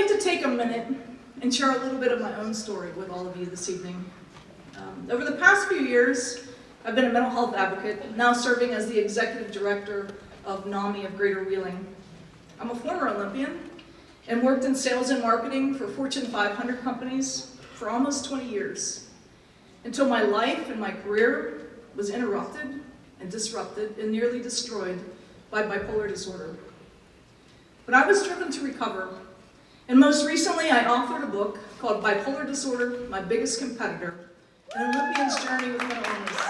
like to take a minute and share a little bit of my own story with all of you this evening. Over the past few years, I've been a mental health advocate, now serving as the executive director of NAMI of Greater Wheeling. I'm a former Olympian and worked in sales and marketing for Fortune 500 companies for almost 20 years, until my life and my career was interrupted and disrupted and nearly destroyed by bipolar disorder. But I was driven to recover, and most recently I authored a book called Bipolar Disorder, My Biggest Competitor, an Olympian's Journey with Mental Illness.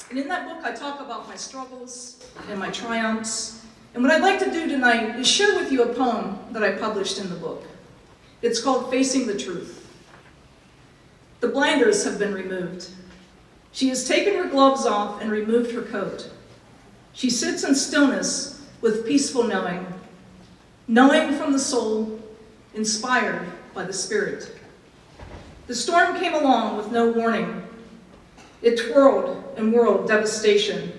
And in that book I talk about my struggles and my triumphs, and what I'd like to do tonight is share with you a poem that I published in the book. It's called Facing the Truth. The blinders have been removed. She has taken her gloves off and removed her coat. She sits in stillness with peaceful knowing, knowing from the soul, inspired by the spirit. The storm came along with no warning. It twirled and whirled devastation,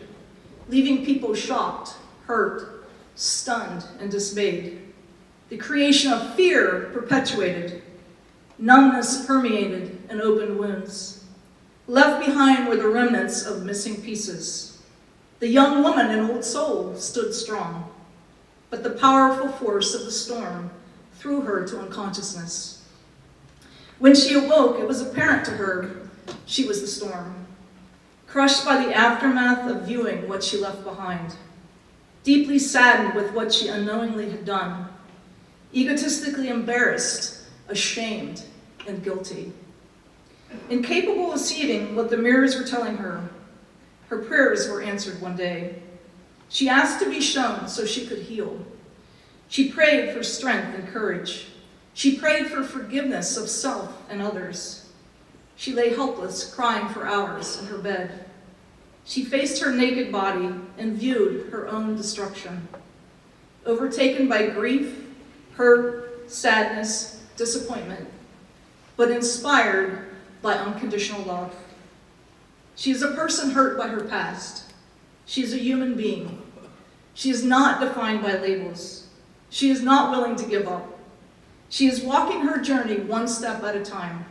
leaving people shocked, hurt, stunned, and dismayed. The creation of fear perpetuated. Numbness permeated and opened wounds. Left behind were the remnants of missing pieces. The young woman and old soul stood strong, but the powerful force of the storm threw her to unconsciousness. When she awoke, it was apparent to her she was the storm, crushed by the aftermath of viewing what she left behind, deeply saddened with what she unknowingly had done, egotistically embarrassed, ashamed, and guilty. Incapable of seeing what the mirrors were telling her, her prayers were answered one day. She asked to be shown so she could heal. She prayed for strength and courage. She prayed for forgiveness of self and others. She lay helpless, crying for hours in her bed. She faced her naked body and viewed her own destruction. Overtaken by grief, hurt, sadness, disappointment, but inspired by unconditional love. She is a person hurt by her past. She is a human being. She is not defined by labels. She is not willing to give up. She is walking her journey one step at a time.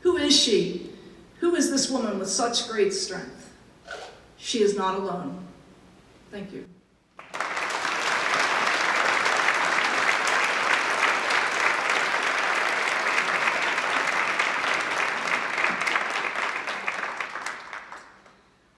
Who is she? Who is this woman with such great strength? She is not alone. Thank you.